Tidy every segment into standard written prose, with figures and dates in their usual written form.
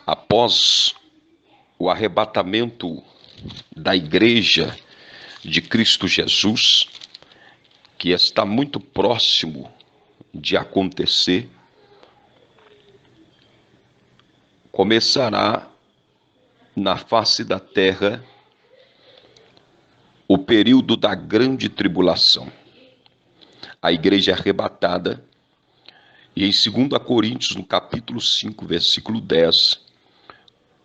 Após o arrebatamento da Igreja de Cristo Jesus, que está muito próximo de acontecer, começará na face da terra o período da grande tribulação. A igreja é arrebatada, e em 2 Coríntios, no capítulo 5, versículo 10,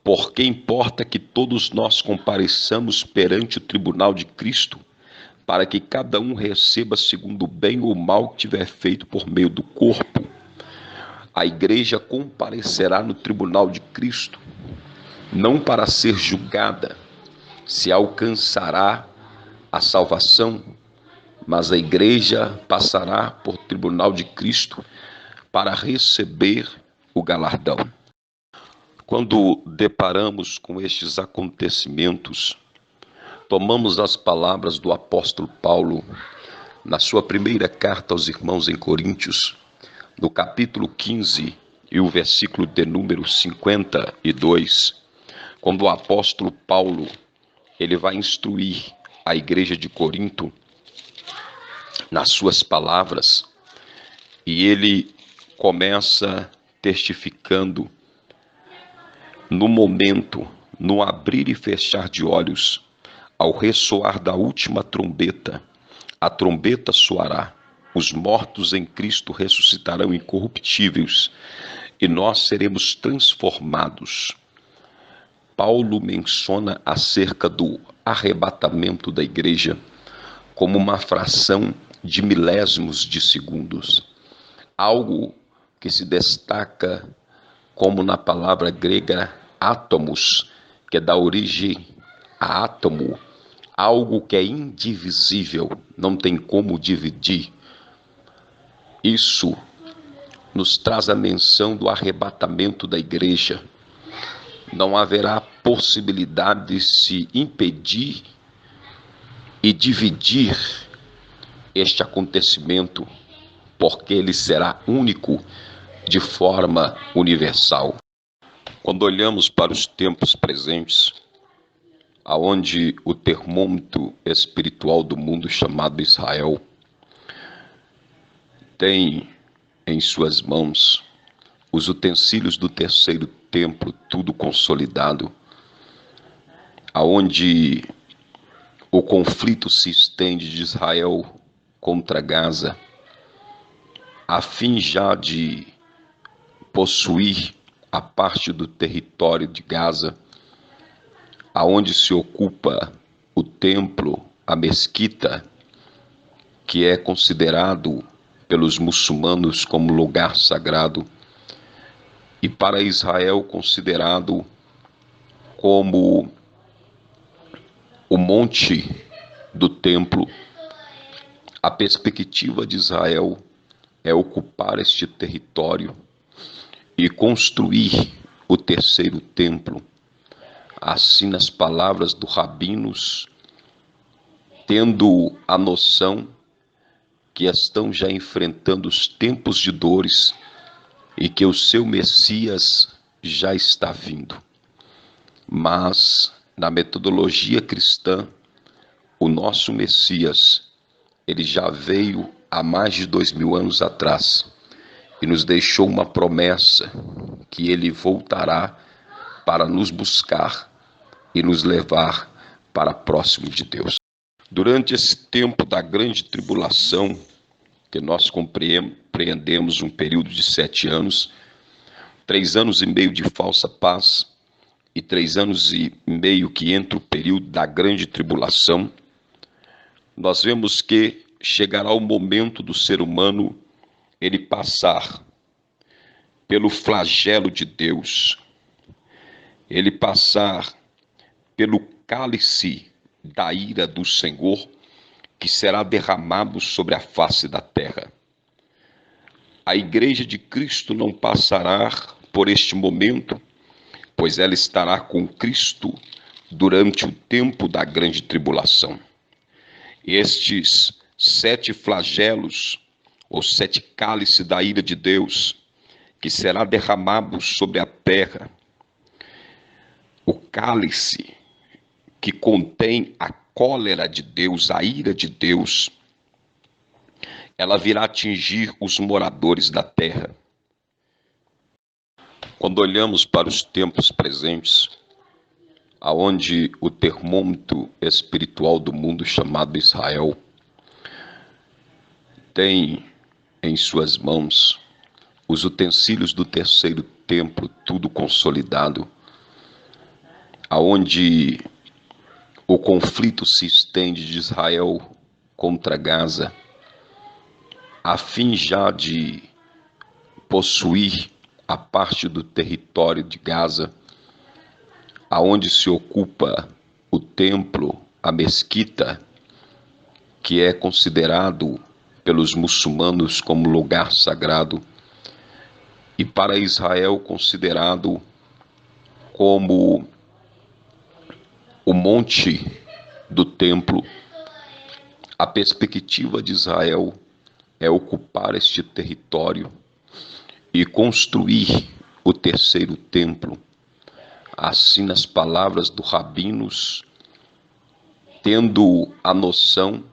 porque importa que todos nós compareçamos perante o tribunal de Cristo, para que cada um receba segundo o bem ou mal que tiver feito por meio do corpo. A igreja comparecerá no tribunal de Cristo, não para ser julgada se alcançará a salvação, mas a igreja passará por tribunal de Cristo para receber o galardão. Quando deparamos com estes acontecimentos, tomamos as palavras do apóstolo Paulo na sua primeira carta aos irmãos em Coríntios, no capítulo 15 e o versículo de número 52, quando o apóstolo Paulo ele vai instruir a igreja de Corinto nas suas palavras, e ele começa testificando no momento, no abrir e fechar de olhos, ao ressoar da última trombeta, a trombeta soará, os mortos em Cristo ressuscitarão incorruptíveis, e nós seremos transformados. Paulo menciona acerca do arrebatamento da igreja como uma fração de milésimos de segundos, algo que se destaca como na palavra grega átomos, que dá origem a átomo, algo que é indivisível, não tem como dividir. Isso nos traz a menção do arrebatamento da igreja. Não haverá possibilidade de se impedir e dividir este acontecimento, porque ele será único de forma universal. Quando olhamos para os tempos presentes, aonde o termômetro espiritual do mundo chamado Israel tem em suas mãos os utensílios do terceiro templo, tudo consolidado, aonde o conflito se estende de Israel contra Gaza, a fim já de possuir a parte do território de Gaza, aonde se ocupa o templo, a mesquita, que é considerado pelos muçulmanos como lugar sagrado, e para Israel considerado como o monte do templo. A perspectiva de Israel é ocupar este território e construir o terceiro templo. Assim, nas palavras dos rabinos, tendo a noção que estão já enfrentando os tempos de dores e que o seu Messias já está vindo. Mas, na metodologia cristã, o nosso Messias, ele já veio há mais de 2000 anos atrás e nos deixou uma promessa que ele voltará para nos buscar e nos levar para próximo de Deus. Durante esse tempo da grande tribulação, que nós compreendemos um período de 7 anos, 3 anos e meio de falsa paz e 3 anos e meio que entra o período da grande tribulação, nós vemos que chegará o momento do ser humano ele passar pelo flagelo de Deus, ele passar pelo cálice da ira do Senhor, que será derramado sobre a face da terra. A igreja de Cristo não passará por este momento, pois ela estará com Cristo durante o tempo da grande tribulação. Estes 7 flagelos, ou 7 cálices da ira de Deus, que será derramado sobre a terra, o cálice que contém a cólera de Deus, a ira de Deus, ela virá atingir os moradores da terra. Quando olhamos para os tempos presentes, aonde o termômetro espiritual do mundo chamado Israel tem em suas mãos os utensílios do terceiro templo, tudo consolidado, aonde o conflito se estende de Israel contra Gaza, a fim já de possuir a parte do território de Gaza, aonde se ocupa o templo, a mesquita, que é considerado pelos muçulmanos como lugar sagrado, e para Israel considerado como o monte do templo. A perspectiva de Israel é ocupar este território e construir o terceiro templo, assim nas palavras dos rabinos, tendo a noção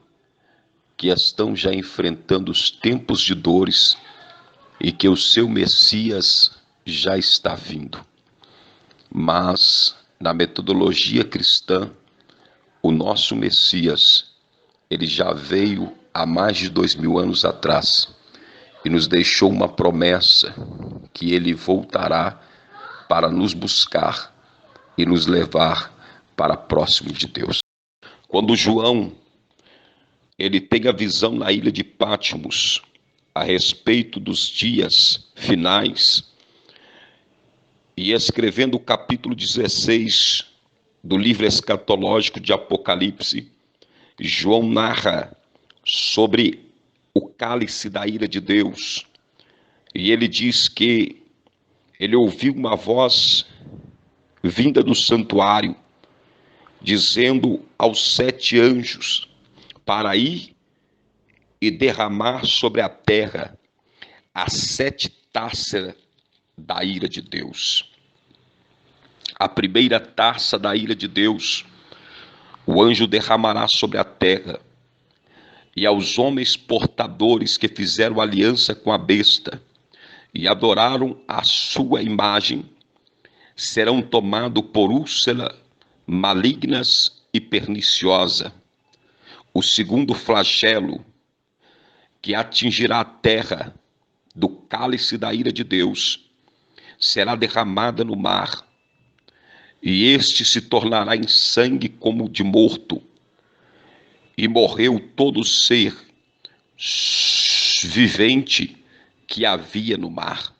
que estão já enfrentando os tempos de dores e que o seu Messias já está vindo. Mas, na metodologia cristã, o nosso Messias, ele já veio há mais de 2000 anos atrás e nos deixou uma promessa que ele voltará para nos buscar e nos levar para próximo de Deus. Quando João ele tem a visão na ilha de Patmos a respeito dos dias finais, e escrevendo o capítulo 16 do livro escatológico de Apocalipse, João narra sobre o cálice da ira de Deus, e ele diz que ele ouviu uma voz vinda do santuário, dizendo aos 7 anjos para ir e derramar sobre a terra as 7 taças da ira de Deus. A primeira taça da ira de Deus, o anjo derramará sobre a terra, e aos homens portadores que fizeram aliança com a besta e adoraram a sua imagem, serão tomados por úlcera malignas e perniciosa. O segundo flagelo que atingirá a terra do cálice da ira de Deus será derramada no mar, e este se tornará em sangue como de morto, e morreu todo ser vivente que havia no mar.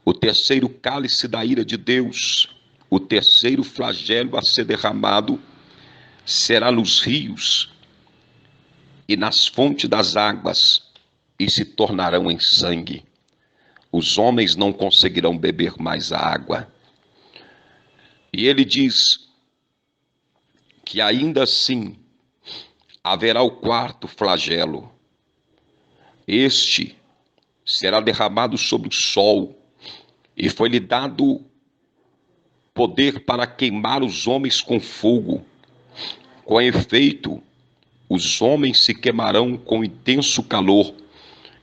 O terceiro cálice da ira de Deus, o terceiro flagelo a ser derramado, será nos rios e nas fontes das águas, e se tornarão em sangue. Os homens não conseguirão beber mais a água. E ele diz que ainda assim haverá o quarto flagelo. Este será derramado sobre o sol, e foi-lhe dado poder para queimar os homens com fogo. Com efeito, os homens se queimarão com intenso calor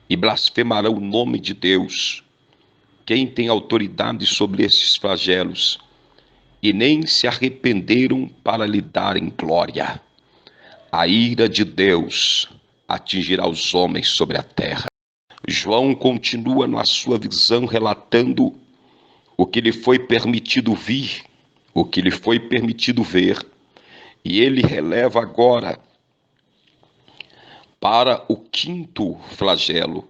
e blasfemarão o nome de Deus. Quem tem autoridade sobre estes flagelos? E nem se arrependeram para lhe darem glória. A ira de Deus atingirá os homens sobre a terra. João continua na sua visão relatando o que lhe foi permitido vir, o que lhe foi permitido ver, e ele releva agora para o quinto flagelo,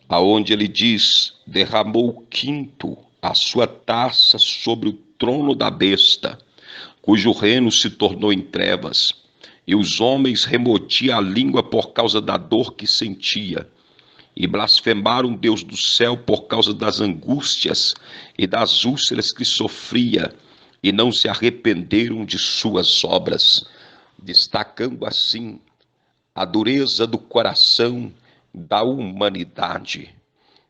aonde ele diz: derramou o quinto a sua taça sobre o trono da besta, cujo reino se tornou em trevas, e os homens remotiam a língua por causa da dor que sentia, e blasfemaram Deus do céu por causa das angústias e das úlceras que sofria, e não se arrependeram de suas obras, destacando assim a dureza do coração da humanidade,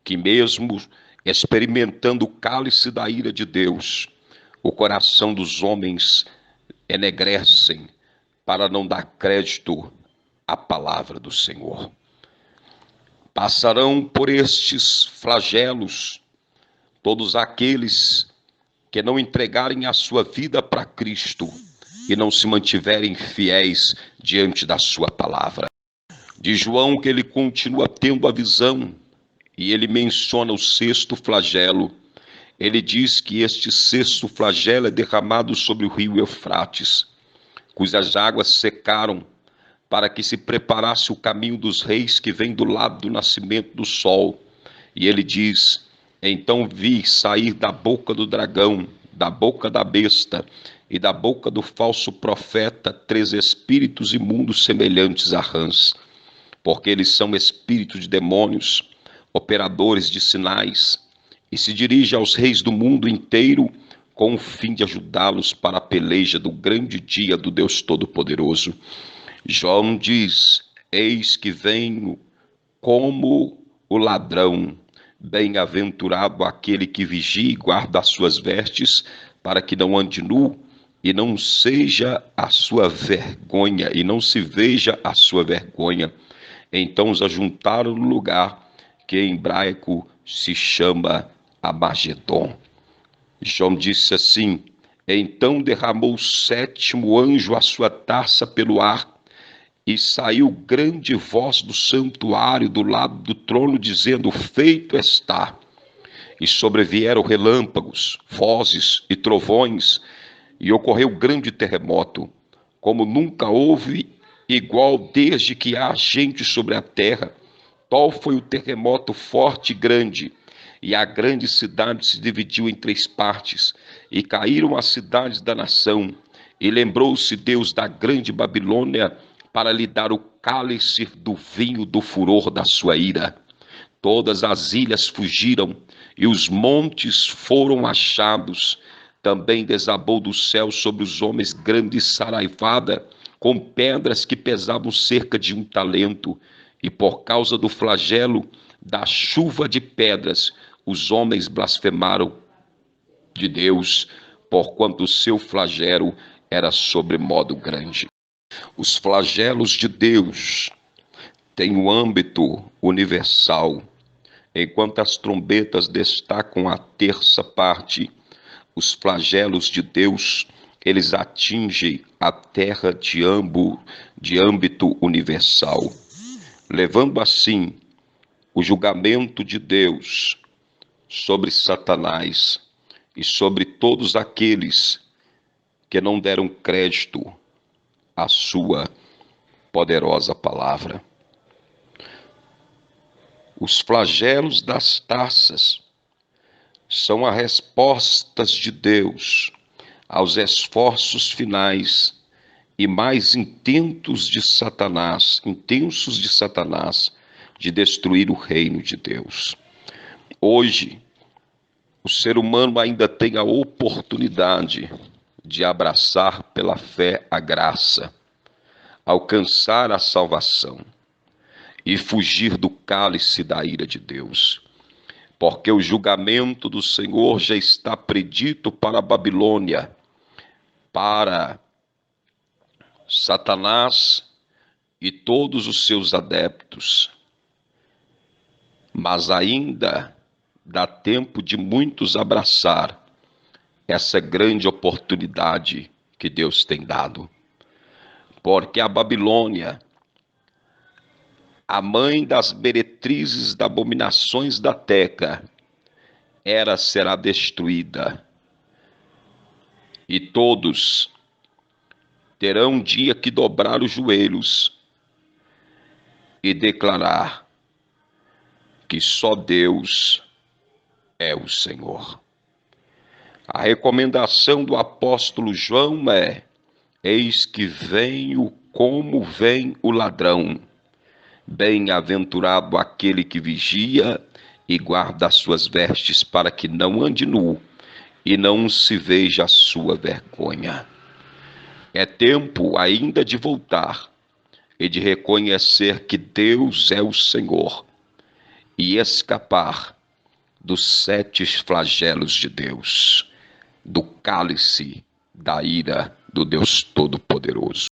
que mesmo experimentando o cálice da ira de Deus, O coração dos homens enegrecem para não dar crédito à palavra do Senhor. Passarão por estes flagelos todos aqueles que não entregarem a sua vida para Cristo e não se mantiverem fiéis diante da sua palavra. De João que ele continua tendo a visão e ele menciona o sexto flagelo. Ele diz que este sexto flagelo é derramado sobre o rio Eufrates, cujas águas secaram para que se preparasse o caminho dos reis que vem do lado do nascimento do sol. E ele diz: então vi sair da boca do dragão, da boca da besta e da boca do falso profeta 3 espíritos imundos semelhantes a rãs, porque eles são espíritos de demônios, operadores de sinais, e se dirige aos reis do mundo inteiro com o fim de ajudá-los para a peleja do grande dia do Deus Todo-Poderoso. João diz: eis que venho como o ladrão. Bem-aventurado aquele que vigia e guarda as suas vestes, para que não ande nu e não seja a sua vergonha, e não se veja a sua vergonha. Então os ajuntaram no lugar que em hebraico se chama Armagedon. João disse assim: então derramou o 7º anjo a sua taça pelo ar, e saiu grande voz do santuário do lado do trono, dizendo: feito está. E sobrevieram relâmpagos, vozes e trovões, e ocorreu grande terremoto, como nunca houve igual desde que há gente sobre a terra. Tal foi o terremoto forte e grande, e a grande cidade se dividiu em 3 partes, e caíram as cidades da nação. E lembrou-se Deus da grande Babilônia, para lhe dar o cálice do vinho do furor da sua ira. Todas as ilhas fugiram, e os montes foram achados. Também desabou do céu sobre os homens grande saraivada, com pedras que pesavam cerca de 1 talento. E por causa do flagelo da chuva de pedras, os homens blasfemaram de Deus, porquanto o seu flagelo era sobremodo grande. Os flagelos de Deus têm um âmbito universal. Enquanto as trombetas destacam a 3ª parte, os flagelos de Deus, eles atingem a terra de âmbito universal, levando assim o julgamento de Deus sobre Satanás e sobre todos aqueles que não deram crédito à sua poderosa palavra. Os flagelos das taças são as respostas de Deus aos esforços finais e mais intensos de Satanás de destruir o reino de Deus. Hoje, o ser humano ainda tem a oportunidade de abraçar pela fé a graça, alcançar a salvação e fugir do cálice da ira de Deus, porque o julgamento do Senhor já está predito para a Babilônia, para Satanás e todos os seus adeptos. Mas ainda dá tempo de muitos abraçar essa grande oportunidade que Deus tem dado. Porque a Babilônia, a mãe das meretrizes das abominações da terra, será destruída. E todos terão um dia que dobrar os joelhos e declarar que só Deus é o Senhor. A recomendação do apóstolo João é: eis que venho como vem o ladrão. Bem-aventurado aquele que vigia e guarda as suas vestes, para que não ande nu e não se veja a sua vergonha. É tempo ainda de voltar e de reconhecer que Deus é o Senhor e escapar dos 7 flagelos de Deus. do cálice da ira do Deus Todo-Poderoso.